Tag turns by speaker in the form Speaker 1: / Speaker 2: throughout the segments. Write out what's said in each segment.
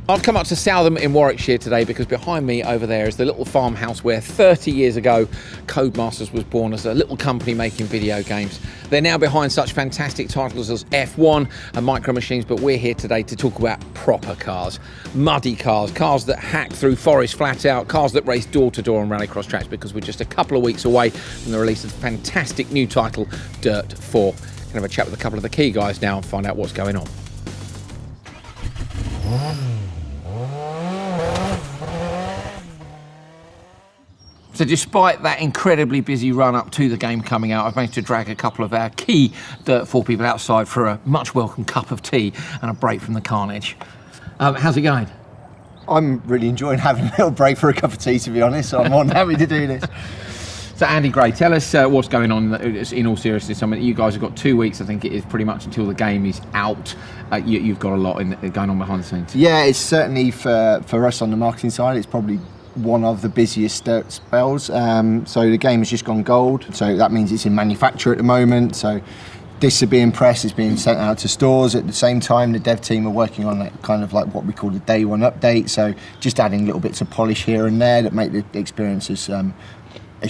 Speaker 1: I've come up to Southam in Warwickshire today because behind me over there is the little farmhouse where 30 years ago Codemasters was born as a little company making video games. They're now behind such fantastic titles as F1 and Micro Machines, but we're here today to talk about proper cars, muddy cars, cars that hack through forests flat out, cars that race door to door on rallycross tracks, because we're just a couple of weeks away from the release of the fantastic new title DiRT 4. Gonna have a chat with a couple of the key guys now and find out what's going on. So despite that incredibly busy run up to the game coming out, I've managed to drag a couple of our key DiRT 4 people outside for a much welcome cup of tea and a break from the carnage. How's it going?
Speaker 2: I'm really enjoying having a little break for a cup of tea, to be honest, so I'm more than happy to do this.
Speaker 1: So Andy Gray, tell us what's going on in all seriousness. I mean, you guys have got 2 weeks, I think it is, pretty much until the game is out. You've got a lot going on behind the scenes.
Speaker 2: Yeah, it's certainly for us on the marketing side, it's probably one of the busiest DiRT spells. So the game has just gone gold, so that means it's in manufacture at the moment. So this is being pressed, it's being sent out to stores. At the same time, the dev team are working on that kind of like what we call the day one update, so just adding little bits of polish here and there that make the experience as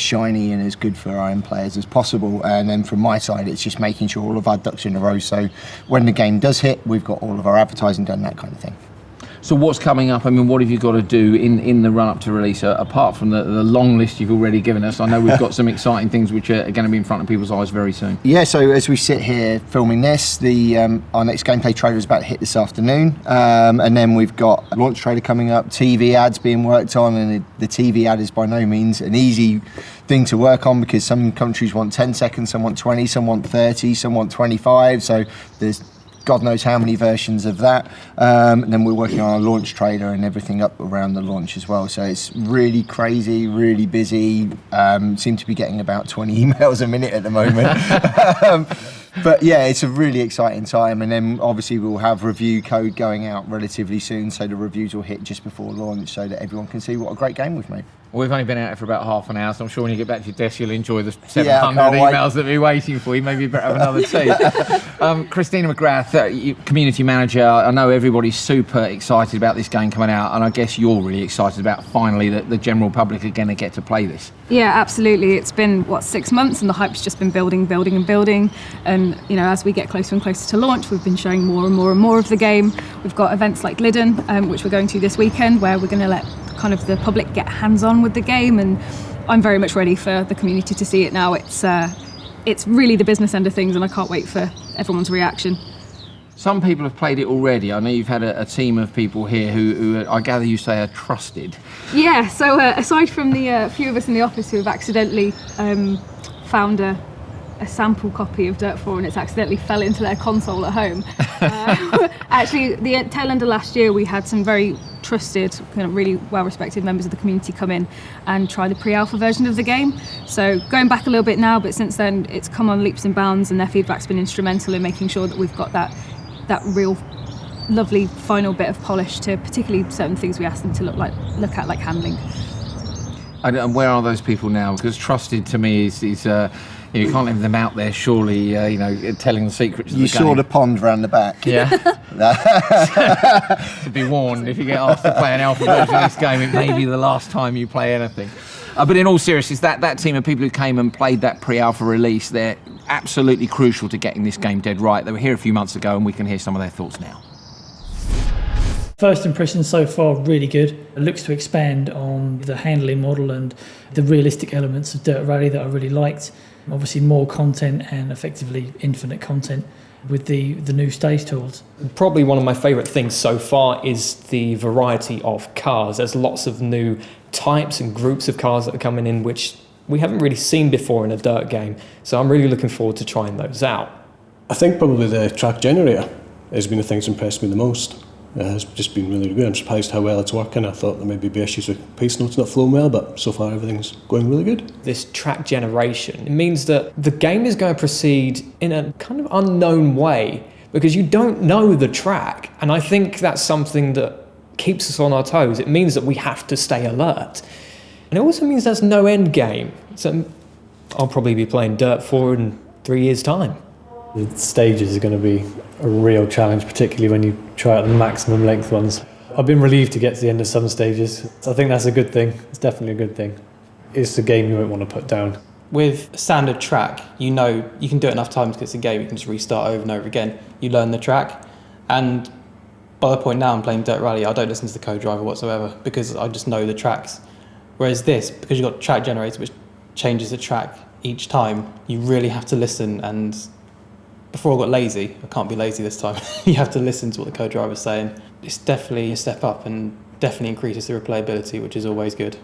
Speaker 2: shiny and as good for our own players as possible. And then from my side, it's just making sure all of our ducks are in a row, so when the game does hit, we've got all of our advertising done, that kind of thing.
Speaker 1: So what's coming up? I mean, what have you got to do in the run-up to release, apart from the long list you've already given us? I know we've got some exciting things which are going to be in front of people's eyes very soon. Yeah,
Speaker 2: so as we sit here filming this, our next gameplay trailer is about to hit this afternoon. And then we've got a launch trailer coming up, TV ads being worked on, and the TV ad is by no means an easy thing to work on, because some countries want 10 seconds, some want 20, some want 30, some want 25, so there's God knows how many versions of that. And then we're working on a launch trailer and everything up around the launch as well. So it's really crazy, really busy. Seem to be getting about 20 emails a minute at the moment. But yeah, it's a really exciting time. And then obviously we'll have review code going out relatively soon, so the reviews will hit just before launch so that everyone can see what a great game we've made.
Speaker 1: Well, we've only been out for about half an hour, so I'm sure when you get back to your desk, you'll enjoy the 700 emails that we're waiting for you. Maybe you better have another tea. CHRISTINA McGrath, community manager. I know everybody's super excited about this game coming out, and I guess you're really excited about finally that the general public are going to get to play this.
Speaker 3: Yeah, absolutely. It's been, 6 months, and the hype's just been building. And, as we get closer and closer to launch, we've been showing more and more of the game. We've got events like Lydon, which we're going to this weekend, where we're going to let kind of the public get hands-on with the game, and I'm very much ready for the community to see it now. It's really the business end of things, and I can't wait for everyone's reaction.
Speaker 1: Some people have played it already. I know you've had a team of people here who I gather you say are trusted.
Speaker 3: Yeah, so aside from the few of us in the office who have accidentally found a sample copy of DiRT 4 and it's accidentally fell into their console at home. Actually, the tail end of last year, we had some very trusted, kind of really well-respected members of the community come in and try the pre-alpha version of the game. So going back a little bit now, but since then it's come on leaps and bounds, and their feedback's been instrumental in making sure that we've got that real lovely final bit of polish to particularly certain things we ask them to look at, like handling.
Speaker 1: And where are those people now? Because trusted to me is you can't leave them out there, surely, telling the secrets of the game.
Speaker 2: You saw the pond round the back.
Speaker 1: Yeah. To be warned, if you get asked to play an alpha version of this game, it may be the last time you play anything. But in all seriousness, that team of people who came and played that pre-alpha release, they're absolutely crucial to getting this game dead right. They were here a few months ago, and we can hear some of their thoughts now.
Speaker 4: First impressions so far, really good. It looks to expand on the handling model and the realistic elements of DiRT Rally that I really liked. Obviously more content and effectively infinite content with the new stage tools.
Speaker 5: Probably one of my favourite things so far is the variety of cars. There's lots of new types and groups of cars that are coming in which we haven't really seen before in a DiRT game. So I'm really looking forward to trying those out.
Speaker 6: I think probably the track generator has been the thing that's impressed me the most. It's just been really good. I'm surprised how well it's working. I thought there may be issues with pace notes not flowing well, but so far everything's going really good.
Speaker 5: This track generation, it means that the game is going to proceed in a kind of unknown way because you don't know the track. And I think that's something that keeps us on our toes. It means that we have to stay alert. And it also means there's no end game. So I'll probably be playing DiRT 4 in 3 years' time.
Speaker 7: The stages are going to be a real challenge, particularly when you try out the maximum length ones. I've been relieved to get to the end of some stages. I think that's a good thing. It's definitely a good thing. It's a game you won't want to put down.
Speaker 8: With a standard track, you know you can do it enough times because it's a game, you can just restart over and over again. You learn the track, and by the point now I'm playing Dirt Rally, I don't listen to the co-driver whatsoever because I just know the tracks. Whereas this, because you've got a track generator which changes the track each time, you really have to listen, and before I got lazy, I can't be lazy this time, you have to listen to what the co-driver's saying. It's definitely a step up and definitely increases the replayability, which is always good.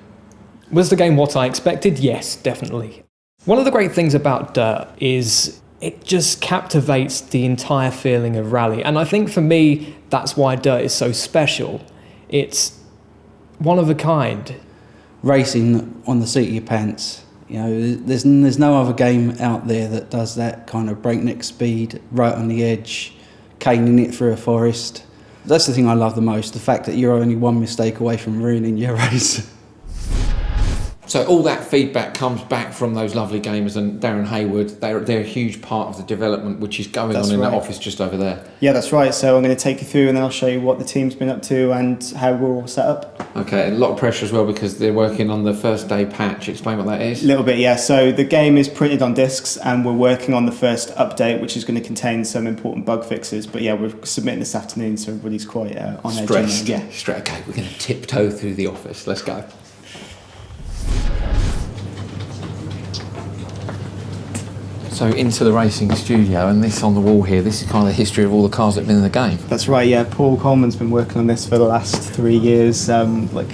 Speaker 5: Was the game what I expected? Yes, definitely. One of the great things about Dirt is it just captivates the entire feeling of rally. And I think for me, that's why Dirt is so special. It's one of a kind.
Speaker 9: Racing on the seat of your pants. You know, there's no other game out there that does that kind of breakneck speed, right on the edge, caning it through a forest. That's the thing I love the most, the fact that you're only one mistake away from ruining your race.
Speaker 1: So all that feedback comes back from those lovely gamers, and Darren Hayward, they're a huge part of the development which is going on in that office just over there.
Speaker 10: Yeah, that's right. So I'm going to take you through and then I'll show you what the team's been up to and how we're all set up.
Speaker 1: Okay, and a lot of pressure as well because they're working on the first day patch. Explain what that is.
Speaker 10: A little bit, yeah. So the game is printed on discs and we're working on the first update, which is going to contain some important bug fixes. But yeah, we're submitting this afternoon, so everybody's quite on edge.
Speaker 1: Stressed.
Speaker 10: Yeah.
Speaker 1: Okay, we're going to tiptoe through the office. Let's go. So into the racing studio, and this on the wall here, this is kind of the history of all the cars that have been in the game.
Speaker 10: That's right, yeah. Paul Coleman's been working on this for the last 3 years, like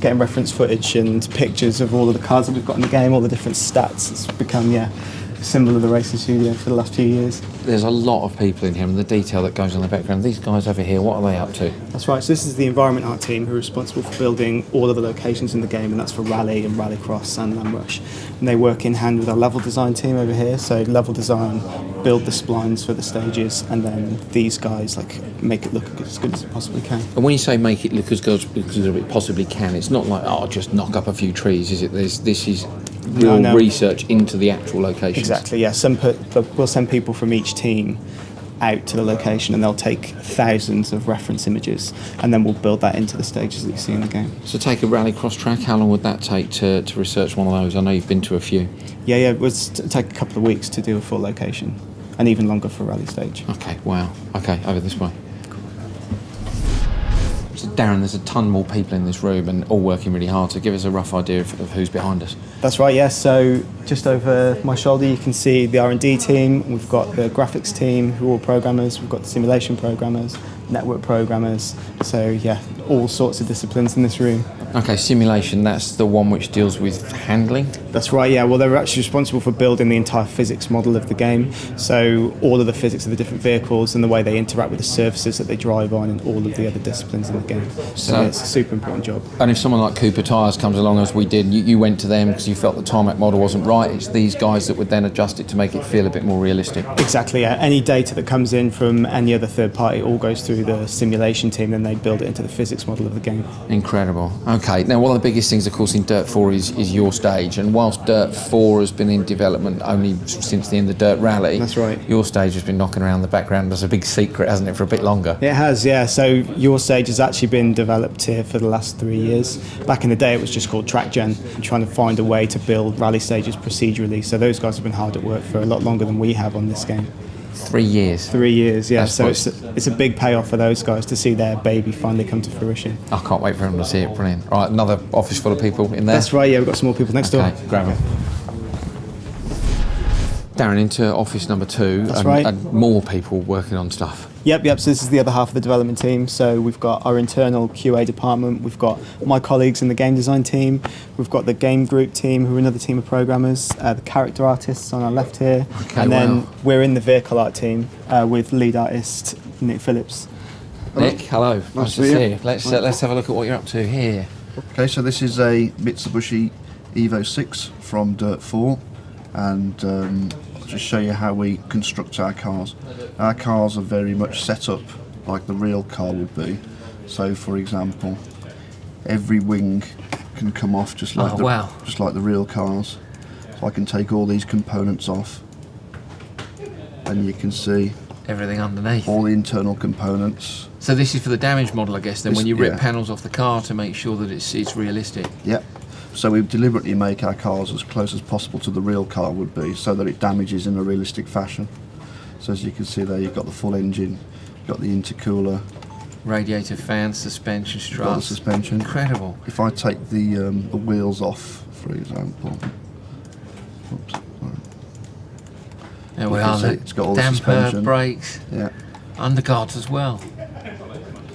Speaker 10: getting reference footage and pictures of all of the cars that we've got in the game, all the different stats. It's become, a symbol of the racing studio for the last few years.
Speaker 1: There's a lot of people in here, and the detail that goes on in the background. These guys over here, what are they up to?
Speaker 10: That's right, so this is the environment art team who are responsible for building all of the locations in the game, and that's for Rally and Rallycross and Land Rush. And they work in hand with our level design team over here, so level design, build the splines for the stages, and then these guys make it look as good as it possibly can.
Speaker 1: And when you say make it look as good as it possibly can, it's not like, just knock up a few trees, is it? This is real research into the actual location.
Speaker 10: Exactly, yeah. We'll send people from each team out to the location and they'll take thousands of reference images and then we'll build that into the stages that you see in the game.
Speaker 1: So take a rallycross track, how long would that take to research one of those? I know you've been to a few.
Speaker 10: Yeah, it would take a couple of weeks to do a full location and even longer for a rally stage.
Speaker 1: Okay, wow. Okay, over this way. So Darren, there's a ton more people in this room and all working really hard, so give us a rough idea of who's behind us.
Speaker 10: That's right, yeah. So just over my shoulder you can see the R&D team, we've got the graphics team who are all programmers, we've got the simulation programmers, network programmers, so yeah, all sorts of disciplines in this room.
Speaker 1: Okay, simulation, that's the one which deals with handling?
Speaker 10: That's right, yeah. Well, they're actually responsible for building the entire physics model of the game. So all of the physics of the different vehicles and the way they interact with the surfaces that they drive on and all of the other disciplines in the game. So yeah, it's a super important job.
Speaker 1: And if someone like Cooper Tyres comes along, as we did, you went to them because you felt the tarmac model wasn't right, it's these guys that would then adjust it to make it feel a bit more realistic?
Speaker 10: Exactly, yeah. Any data that comes in from any other third party all goes through the simulation team, then they build it into the physics model of the game.
Speaker 1: Incredible. Okay, now one of the biggest things, of course, in Dirt 4 is your stage, and whilst Dirt 4 has been in development only since the end of Dirt Rally,
Speaker 10: that's right,
Speaker 1: your stage has been knocking around the background as a big secret, hasn't it, for a bit longer?
Speaker 10: It has, yeah. So your stage has actually been developed here for the last 3 years. Back in the day it was just called Track Gen, trying to find a way to build rally stages procedurally, so those guys have been hard at work for a lot longer than we have on this game.
Speaker 1: 3 years?
Speaker 10: 3 years, yeah. So it's a big payoff for those guys to see their baby finally come to fruition.
Speaker 1: I can't wait for them to see it. Brilliant. Right, another office full of people in there?
Speaker 10: That's right, yeah, we've got some more people next door.
Speaker 1: Grab them. Darren, into office number 2.
Speaker 10: That's right.
Speaker 1: And more people working on stuff.
Speaker 10: Yep, so this is the other half of the development team. So we've got our internal QA department, we've got my colleagues in the game design team, we've got the game group team who are another team of programmers, the character artists on our left here, and then we're in the vehicle art team with lead artist Nick Phillips.
Speaker 1: Nick, hello. Nice to see you. Let's have a look at what you're up to here.
Speaker 11: Okay, so this is a Mitsubishi Evo 6 from Dirt 4, and I'll just show you how we construct our cars. Our cars are very much set up like the real car would be. So, for example, every wing can come off just like the real cars. So I can take all these components off, and you can see
Speaker 1: everything underneath.
Speaker 11: All the internal components.
Speaker 1: So this is for the damaged model, I guess, then, when you rip
Speaker 11: yeah.
Speaker 1: panels off the car to make sure that it's realistic.
Speaker 11: Yep. So we deliberately make our cars as close as possible to the real car would be, so that it damages in a realistic fashion. So as you can see there, you've got the full engine, you've got the intercooler,
Speaker 1: radiator fan, suspension
Speaker 11: you've got the
Speaker 1: struts.
Speaker 11: suspension.
Speaker 1: Incredible.
Speaker 11: If I take the wheels off, for example, oops, sorry.
Speaker 1: There we
Speaker 11: You can
Speaker 1: are.
Speaker 11: see it's got all the
Speaker 1: Damper,
Speaker 11: suspension.
Speaker 1: brakes,
Speaker 11: Yeah.
Speaker 1: underguards as well.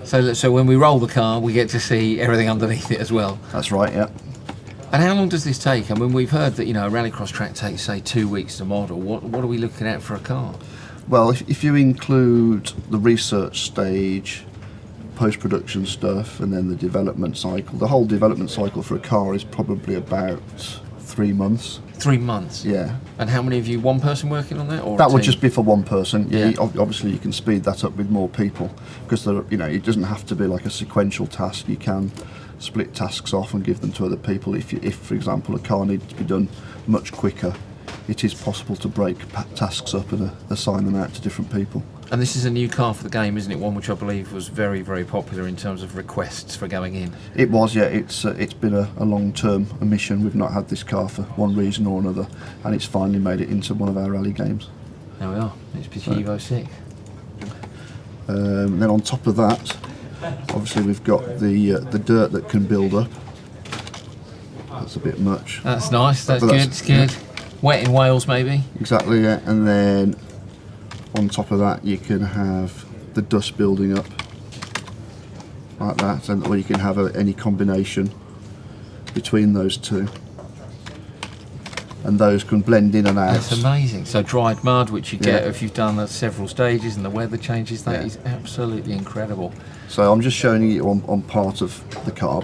Speaker 1: So when we roll the car, we get to see everything underneath it as well.
Speaker 11: That's right, yeah.
Speaker 1: And how long does this take? I mean, we've heard that, you know, a rallycross track takes, say, 2 weeks to model. What are we looking at for a car?
Speaker 11: Well, if you include the research stage, post-production stuff, and then the development cycle, the whole development cycle for a car is probably about 3 months.
Speaker 1: 3 months?
Speaker 11: Yeah.
Speaker 1: And how many of you, one person working on that? Or
Speaker 11: That
Speaker 1: a
Speaker 11: would
Speaker 1: team?
Speaker 11: just be for one person.
Speaker 1: Yeah.
Speaker 11: Obviously, you can speed that up with more people, because it doesn't have to be like a sequential task. You can split tasks off and give them to other people. If for example, a car needs to be done much quicker, it is possible to break tasks up and assign them out to different people.
Speaker 1: And this is a new car for the game, isn't it? One which I believe was very, very popular in terms of requests for going in.
Speaker 11: It was, yeah. It's been a long-term mission. We've not had this car for one reason or another, and it's finally made it into one of our rally games.
Speaker 1: There we are. It's Evo 6.
Speaker 11: Then on top of that, obviously we've got the dirt that can build up. That's a bit much.
Speaker 1: That's nice. That's
Speaker 11: But
Speaker 1: good. It's good.
Speaker 11: yeah.
Speaker 1: Wet in Wales, maybe.
Speaker 11: Exactly, yeah. And then on top of that, you can have the dust building up like that, or you can have any combination between those two, and those can blend in and out.
Speaker 1: That's amazing. So dried mud, which you get
Speaker 11: Yeah.
Speaker 1: if you've done several stages and the weather changes, that
Speaker 11: Yeah.
Speaker 1: is absolutely incredible.
Speaker 11: So I'm just showing you on part of the car,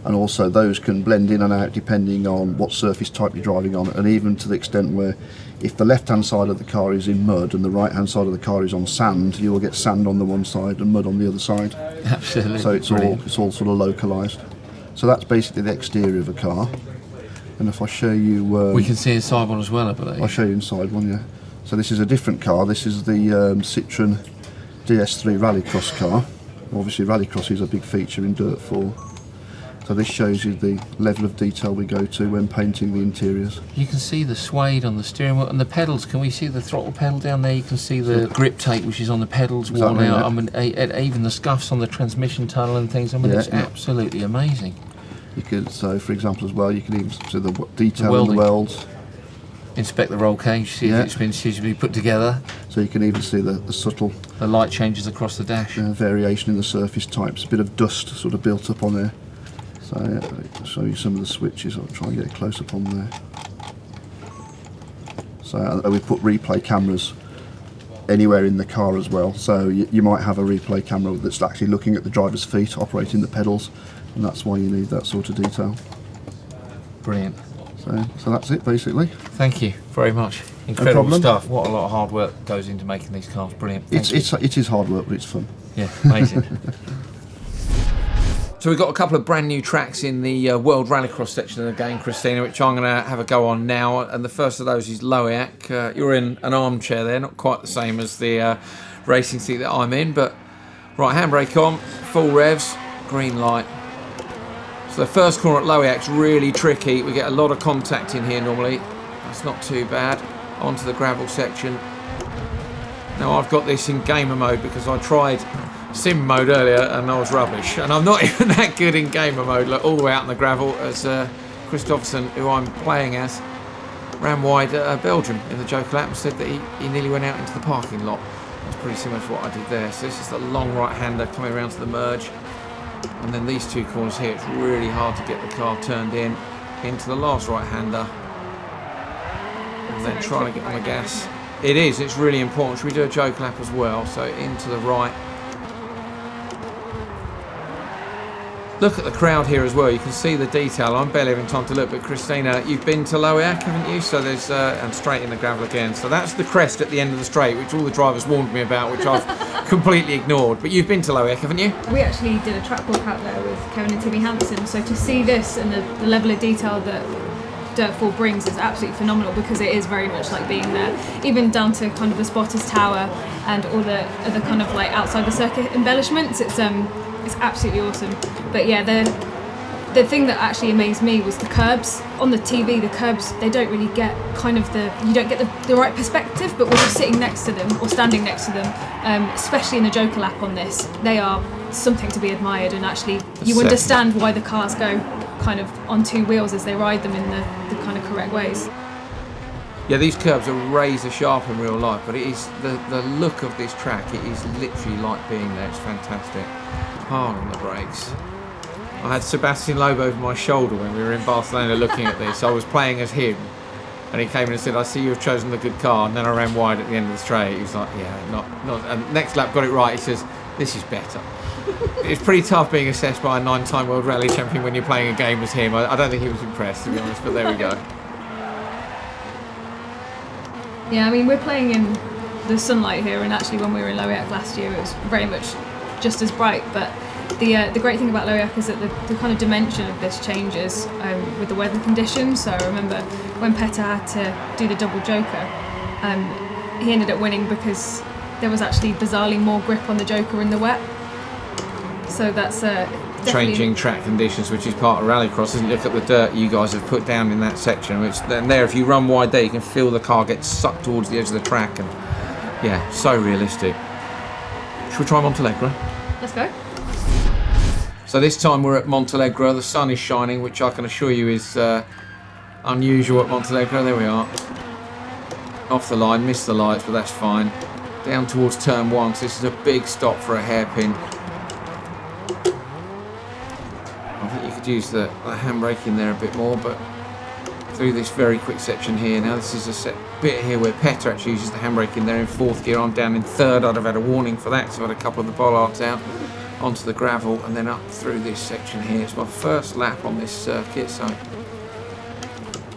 Speaker 11: and also those can blend in and out depending on what surface type you're driving on, and even to the extent where if the left-hand side of the car is in mud and the right-hand side of the car is on sand, you will get sand on the one side and mud on the other side.
Speaker 1: Absolutely.
Speaker 11: So it's all sort of localised. So that's basically the exterior of a car. And if I show you,
Speaker 1: we can see inside one as well, I believe.
Speaker 11: I'll show you inside one, yeah. So this is a different car. This is the Citroen DS3 Rallycross car. Obviously, Rallycross is a big feature in Dirt 4. So this shows you the level of detail we go to when painting the interiors.
Speaker 1: You can see the suede on the steering wheel and the pedals. Can we see the throttle pedal down there? You can see the grip tape which is on the pedals worn
Speaker 11: Exactly,
Speaker 1: out.
Speaker 11: yeah.
Speaker 1: I mean, even the scuffs on the transmission tunnel and things. I mean,
Speaker 11: Yeah,
Speaker 1: it's absolutely amazing.
Speaker 11: You could, so for example as well, you can even see the detail in
Speaker 1: welding.
Speaker 11: the welds.
Speaker 1: Inspect the roll cage, see
Speaker 11: Yeah.
Speaker 1: if it's been suitably put together.
Speaker 11: So you can even see the subtle
Speaker 1: The light changes across the dash.
Speaker 11: variation in the surface types. A bit of dust sort of built up on there. So I'll show you some of the switches. I'll try and get a close up on there. So we put replay cameras anywhere in the car as well. So you might have a replay camera that's actually looking at the driver's feet, operating the pedals, and that's why you need that sort of detail.
Speaker 1: Brilliant.
Speaker 11: So that's it basically.
Speaker 1: Thank you very much. Incredible
Speaker 11: problem.
Speaker 1: stuff. What a lot of hard work goes into making these cars. Brilliant. Thank you.
Speaker 11: It is hard work, but it's fun.
Speaker 1: Yeah, amazing. So we've got a couple of brand new tracks in the World Rallycross section of the game, Christina, which I'm going to have a go on now. And the first of those is Loheac. You're in an armchair there, not quite the same as the racing seat that I'm in, but right, handbrake on, full revs, green light. So the first corner at Loheac's really tricky. We get a lot of contact in here normally. That's not too bad. Onto the gravel section. Now I've got this in gamer mode because I tried sim mode earlier and I was rubbish. And I'm not even that good in gamer mode, like all the way out in the gravel, as Christopherson, who I'm playing as, ran wide at Belgium in the Joker lap and said that he nearly went out into the parking lot. That's pretty similar to what I did there. So this is the long right-hander coming around to the merge. And then these two corners here, it's really hard to get the car turned into the last right-hander. And then trying to get on the gas. It is, it's really important. Should we do a Joker lap as well? So into the right. Look at the crowd here as well. You can see the detail. I'm barely having time to look, but Christina, you've been to Loheac, haven't you? So there's and straight in the gravel again. So that's the crest at the end of the straight, which all the drivers warned me about, which I've completely ignored. But you've been to Loheac, haven't you?
Speaker 3: We actually did a track walk out there with Kevin and Timmy Hansen. So to see this and the level of detail that Dirt 4 brings is absolutely phenomenal, because it is very much like being there, even down to kind of the spotters tower and all the other kind of like outside the circuit embellishments. It's absolutely awesome. But yeah, the thing that actually amazed me was the curbs. On the TV, the curbs, they don't really get kind of you don't get the right perspective, but when you're sitting next to them or standing next to them, especially in the Joker lap on this, they are something to be admired, and actually you understand why the cars go kind of on two wheels as they ride them in the kind of correct ways.
Speaker 1: Yeah, these curbs are razor sharp in real life, but it is the look of this track, it is literally like being there. It's fantastic. Hard on the brakes. I had Sebastian Loeb over my shoulder when we were in Barcelona looking at this. I was playing as him, and he came in and said, "I see you've chosen the good car." And then I ran wide at the end of the straight. He was like, "Yeah, not." And next lap got it right. He says, "This is better." It's pretty tough being assessed by a 9-time World Rally Champion when you're playing a game as him. I don't think he was impressed, to be honest, but there we go.
Speaker 3: Yeah, I mean, we're playing in the sunlight here, and actually when we were in Loheac last year, it was very much just as bright, but the great thing about Loheac is that the kind of dimension of this changes with the weather conditions. So I remember when Petter had to do the double Joker, he ended up winning because there was actually bizarrely more grip on the Joker in the wet. So that's
Speaker 1: changing track conditions, which is part of rallycross, isn't it? Look at the dirt you guys have put down in that section. And there, if you run wide there, you can feel the car get sucked towards the edge of the track, and yeah, so realistic. Should we try Montalegre?
Speaker 3: Let's go.
Speaker 1: So this time we're at Montalegre. The sun is shining, which I can assure you is unusual at Montalegre. There we are. Off the line, missed the lights, but that's fine. Down towards turn 1, so this is a big stop for a hairpin. I think you could use the handbrake in there a bit more, but through this very quick section here. Now this is a bit here where Petter actually uses the handbrake in there in 4th gear. I'm down in 3rd. I'd have had a warning for that, so I've had a couple of the bollards out onto the gravel and then up through this section here. It's my first lap on this circuit, so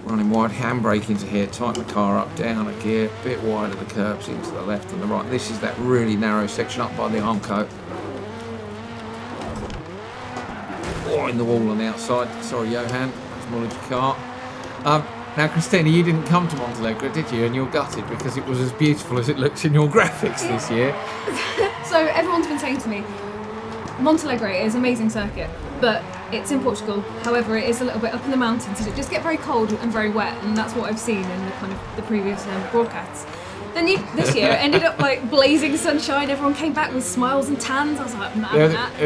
Speaker 1: running wide, handbrake into here, tighten the car up, down a gear, a bit wider the curbs into the left and the right. This is that really narrow section up by the arm coat. Or in the wall on the outside. Sorry, Johan, that's Molly's car. Now, Christina, you didn't come to Montalegre, did you? And you're gutted because it was as beautiful as it looks in your graphics this year.
Speaker 3: So everyone's been saying to me, Montalegre is an amazing circuit, but it's in Portugal. However, it is a little bit up in the mountains, and it just gets very cold and very wet, and that's what I've seen in the kind of the previous broadcasts. Then this year ended up like blazing sunshine. Everyone came back with smiles and tans. I was like,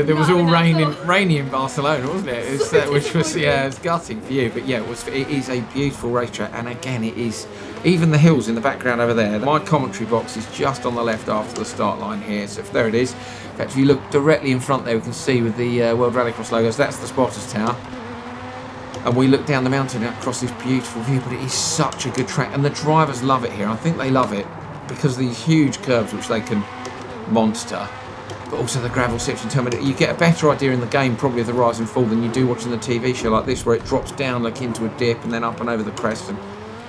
Speaker 1: there was all rainy in Barcelona, wasn't it? Which was it's gutting for you, but yeah, it is a beautiful racetrack, and again, it is. Even the hills in the background over there. My commentary box is just on the left after the start line here. So there it is. In fact, if you look directly in front there, we can see with the World Rallycross logos, that's the spotters tower. And we look down the mountain across this beautiful view, but it is such a good track. And the drivers love it here. I think they love it because of these huge curves which they can monster. But also the gravel section terminal. You get a better idea in the game probably of the rise and fall than you do watching the TV show like this, where it drops down like into a dip and then up and over the crest. And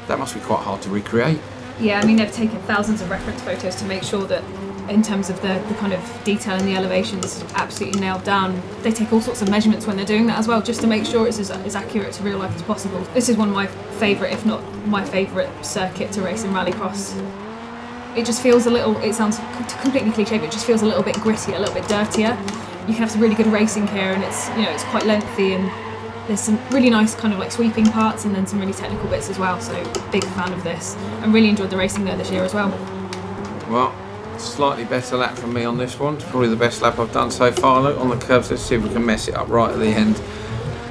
Speaker 1: that must be quite hard to recreate.
Speaker 3: Yeah, I mean, they've taken thousands of reference photos to make sure that in terms of the kind of detail and the elevations absolutely nailed down. They take all sorts of measurements when they're doing that as well, just to make sure it's as accurate to real life as possible. This is one of my favourite, if not my favourite circuit to race in rallycross. It just feels a little, it sounds completely cliche, but it just feels a little bit grittier, a little bit dirtier. You can have some really good racing here, and it's, you know, it's quite lengthy, and there's some really nice kind of like sweeping parts and then some really technical bits as well, so big fan of this. And really enjoyed the racing there this year as well.
Speaker 1: Well, slightly better lap from me on this one. It's probably the best lap I've done so far. Look on the curves, let's see if we can mess it up right at the end.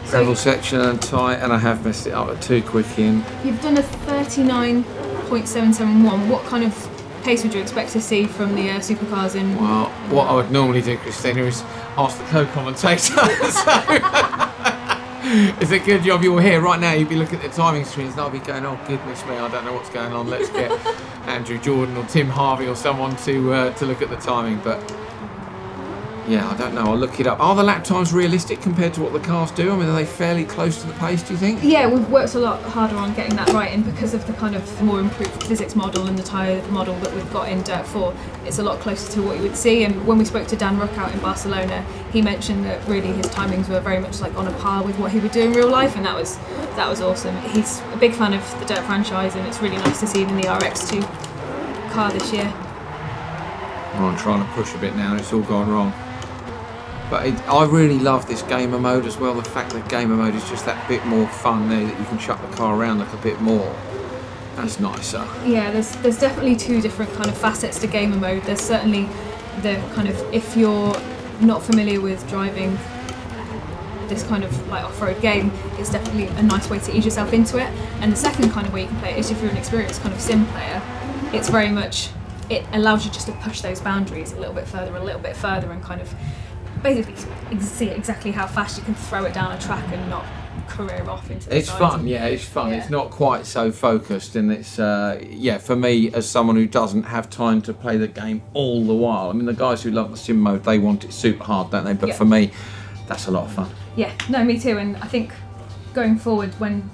Speaker 1: Gravel section and tight, and I have messed it up at too quick in.
Speaker 3: You've done a 39.771. What kind of pace would you expect to see from the supercars in?
Speaker 1: Well, what I would normally do, Christina, is ask the co-commentator. It's a good job you're here. Right now you'd be looking at the timing screens and I'll be going, oh goodness me, I don't know what's going on. Let's get Andrew Jordan or Tim Harvey or someone to look at the timing. But yeah, I don't know, I'll look it up. Are the lap times realistic compared to what the cars do? I mean, are they fairly close to the pace, do you think?
Speaker 3: Yeah, we've worked a lot harder on getting that right, and because of the kind of more improved physics model and the tyre model that we've got in Dirt 4, it's a lot closer to what you would see. And when we spoke to Dan Rook out in Barcelona, he mentioned that really his timings were very much like on a par with what he would do in real life, and that was awesome. He's a big fan of the Dirt franchise, and it's really nice to see him in the RX2 car this year.
Speaker 1: I'm trying to push a bit now, it's all gone wrong. But I really love this gamer mode as well. The fact that gamer mode is just that bit more fun there, that you can chuck the car around like a bit more. That's nicer.
Speaker 3: Yeah, there's definitely two different kind of facets to gamer mode. There's certainly the kind of, if you're not familiar with driving this kind of like off-road game, it's definitely a nice way to ease yourself into it. And the second kind of way you can play it is if you're an experienced kind of sim player. It's very much, it allows you just to push those boundaries a little bit further and kind of basically see exactly how fast you can throw it down a track and not career off into the
Speaker 1: It's
Speaker 3: sides.
Speaker 1: fun, yeah, it's fun. It's not quite so focused, and it's yeah, for me as someone who doesn't have time to play the game all the while. I mean, the guys who love the sim mode, they want it super hard, don't they? But for me, that's a lot of fun.
Speaker 3: Yeah, no, me too. And I think going forward, when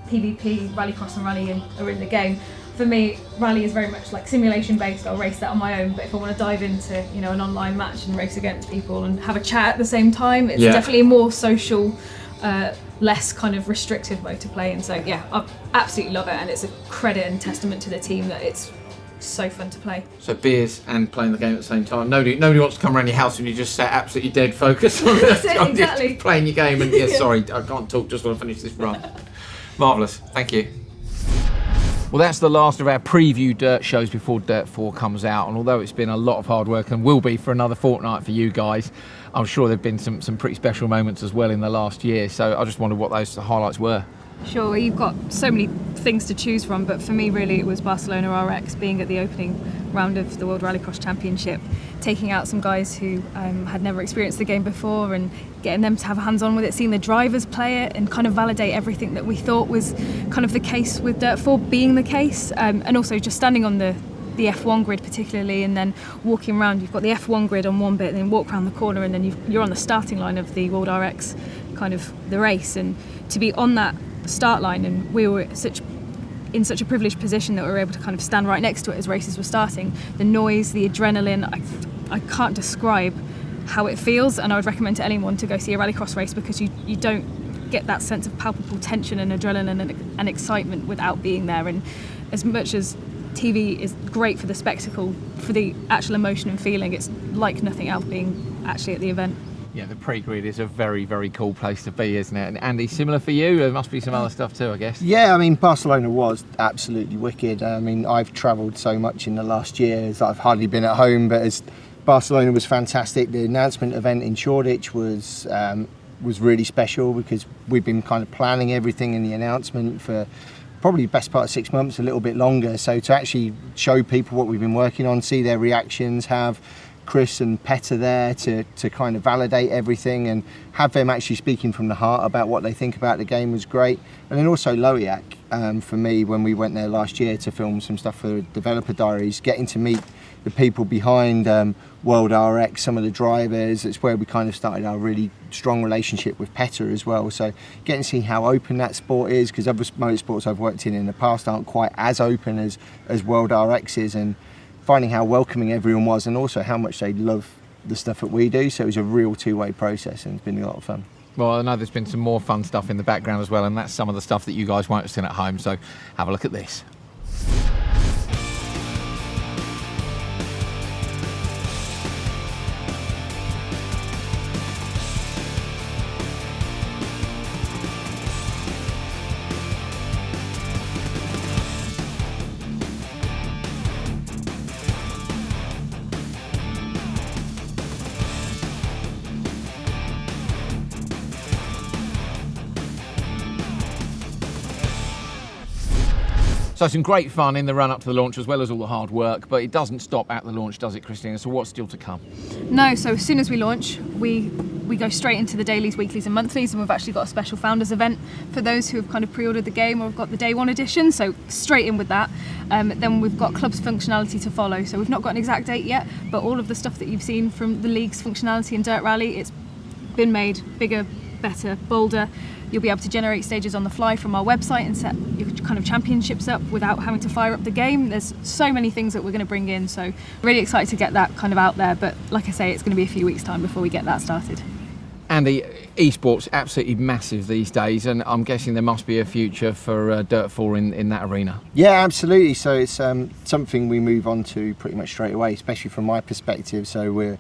Speaker 3: PvP, Rallycross and Rally are in the game, for me, Rally is very much like simulation based. I'll race that on my own, but if I want to dive into, an online match and race against people and have a chat at the same time, it's definitely a more social, less kind of restrictive mode to play. And so yeah, I absolutely love it, and it's a credit and testament to the team that it's so fun to play.
Speaker 1: So beers and playing the game at the same time. Nobody wants to come around your house when you just sat absolutely dead focused on
Speaker 3: Exactly.
Speaker 1: just playing your game. And sorry, I can't talk, just want to finish this run. Marvellous, thank you. Well, that's the last of our preview Dirt shows before Dirt 4 comes out, and although it's been a lot of hard work and will be for another fortnight for you guys, I'm sure there have been some pretty special moments as well in the last year, so I just wondered what those highlights were.
Speaker 3: Sure, you've got so many things to choose from, but for me really it was Barcelona RX being at the opening round of the World Rallycross Championship, taking out some guys who had never experienced the game before and getting them to have hands-on with it, seeing the drivers play it and kind of validate everything that we thought was kind of the case with Dirt 4 being the case, and also just standing on the F1 grid particularly, and then walking around. You've got the F1 grid on one bit and then walk around the corner, and then you're on the starting line of the World RX kind of the race, and to be on that start line, and we were in such a privileged position that we were able to kind of stand right next to it as races were starting. The noise, the adrenaline, I can't describe how it feels, and I would recommend to anyone to go see a rallycross race, because you don't get that sense of palpable tension and adrenaline and excitement without being there. And as much as TV is great for the spectacle, for the actual emotion and feeling, it's like nothing else being actually at the event.
Speaker 1: Yeah, the pre-grid is a very, very cool place to be, isn't it? And Andy, similar for you? There must be some other stuff too, I guess.
Speaker 2: Yeah, I mean, Barcelona was absolutely wicked. I mean, I've travelled so much in the last year, I've hardly been at home, but Barcelona was fantastic. The announcement event in Shoreditch was really special, because we've been kind of planning everything in the announcement for probably the best part of 6 months, a little bit longer. So to actually show people what we've been working on, see their reactions, have Chris and Petter there to kind of validate everything and have them actually speaking from the heart about what they think about the game was great. And then also Loheac, for me, when we went there last year to film some stuff for Developer Diaries, getting to meet the people behind World RX, some of the drivers, it's where we kind of started our really strong relationship with Petter as well. So getting to see how open that sport is, because other motorsports I've worked in the past aren't quite as open as World RX is, and finding how welcoming everyone was, and also how much they love the stuff that we do. So it was a real two-way process, and it's been a lot of fun.
Speaker 1: Well, I know there's been some more fun stuff in the background as well, and that's some of the stuff that you guys won't have seen at home, so have a look at this. So some great fun in the run up to the launch, as well as all the hard work, but it doesn't stop at the launch, does it, Christina? So what's still to come?
Speaker 3: No, so as soon as we launch, we go straight into the dailies, weeklies and monthlies, and we've actually got a special founders event for those who have kind of pre-ordered the game or have got the day one edition, so straight in with that. Then we've got clubs functionality to follow, so we've not got an exact date yet, but all of the stuff that you've seen from the league's functionality in Dirt Rally, it's been made bigger, better, bolder. You'll be able to generate stages on the fly from our website and set your kind of championships up without having to fire up the game. There's so many things that we're going to bring in, so really excited to get that kind of out there, but like I say, it's going to be a few weeks' time before we get that started.
Speaker 1: Andy, esports absolutely massive these days, and I'm guessing there must be a future for Dirt 4 in that arena.
Speaker 2: Yeah, absolutely. So it's something we move on to pretty much straight away, especially from my perspective. So we're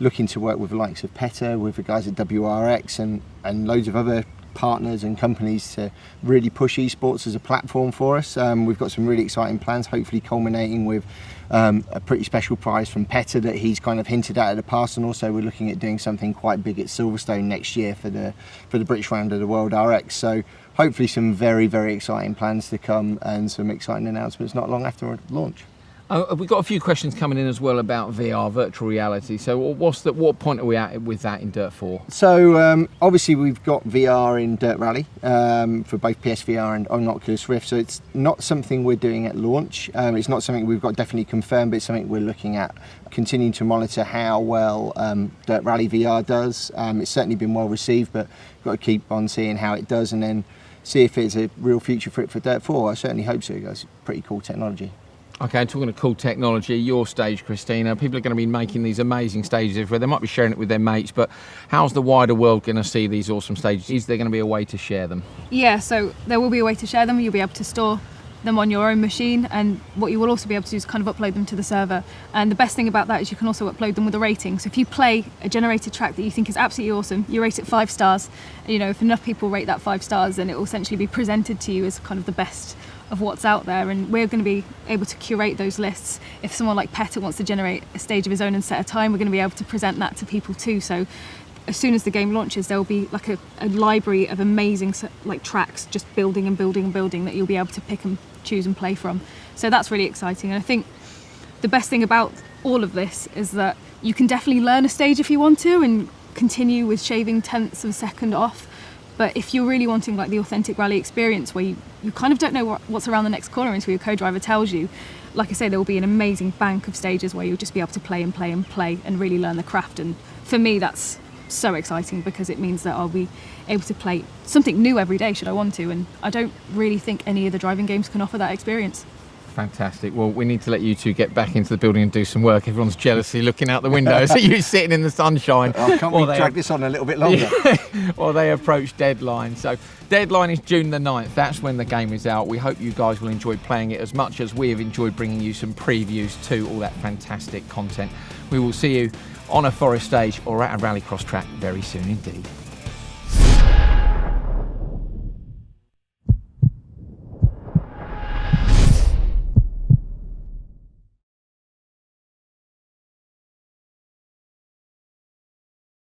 Speaker 2: looking to work with the likes of PETA, with the guys at WRX and loads of other partners and companies to really push esports as a platform for us. We've got some really exciting plans, hopefully culminating with a pretty special prize from PETA that he's kind of hinted at the past, and also we're looking at doing something quite big at Silverstone next year for the British round of the World RX. So hopefully some very, very exciting plans to come and some exciting announcements not long after launch.
Speaker 1: We've got a few questions coming in as well about VR, virtual reality. So what point are we at with that in Dirt 4?
Speaker 2: So obviously we've got VR in Dirt Rally for both PSVR and Oculus Rift. So it's not something we're doing at launch. It's not something we've got definitely confirmed, but it's something we're looking at, continuing to monitor how well Dirt Rally VR does. It's certainly been well received, but we've got to keep on seeing how it does and then see if there's a real future for it for Dirt 4. I certainly hope so. It's pretty cool technology.
Speaker 1: Okay, talking of cool technology, your stage, Christina, people are going to be making these amazing stages everywhere. They might be sharing it with their mates, but how's the wider world going to see these awesome stages? Is there going to be a way to share them?
Speaker 3: Yeah, so there will be a way to share them. You'll be able to store them on your own machine, and what you will also be able to do is kind of upload them to the server. And the best thing about that is you can also upload them with a rating. So if you play a generated track that you think is absolutely awesome, you rate it 5 stars. You know, if enough people rate that 5 stars, then it will essentially be presented to you as kind of the best of what's out there, and we're going to be able to curate those lists. If someone like PETA wants to generate a stage of his own and set a time, we're going to be able to present that to people too. So as soon as the game launches, there will be like a library of amazing like tracks just building and building and building that you'll be able to pick and choose and play from. So that's really exciting, and I think the best thing about all of this is that you can definitely learn a stage if you want to and continue with shaving tenths of a second off. But if you're really wanting like the authentic rally experience where you kind of don't know what's around the next corner until your co-driver tells you, like I say, there will be an amazing bank of stages where you'll just be able to play and play and play and really learn the craft. And for me, that's so exciting because it means that I'll be able to play something new every day should I want to. And I don't really think any of the driving games can offer that experience.
Speaker 1: Fantastic. Well, we need to let you two get back into the building and do some work. Everyone's jealously looking out the windows at you sitting in the sunshine.
Speaker 2: Oh, can't we drag this on a little bit longer?
Speaker 1: Well, they approach deadline. So deadline is June the 9th. That's when the game is out. We hope you guys will enjoy playing it as much as we have enjoyed bringing you some previews to all that fantastic content. We will see you on a forest stage or at a rallycross track very soon indeed.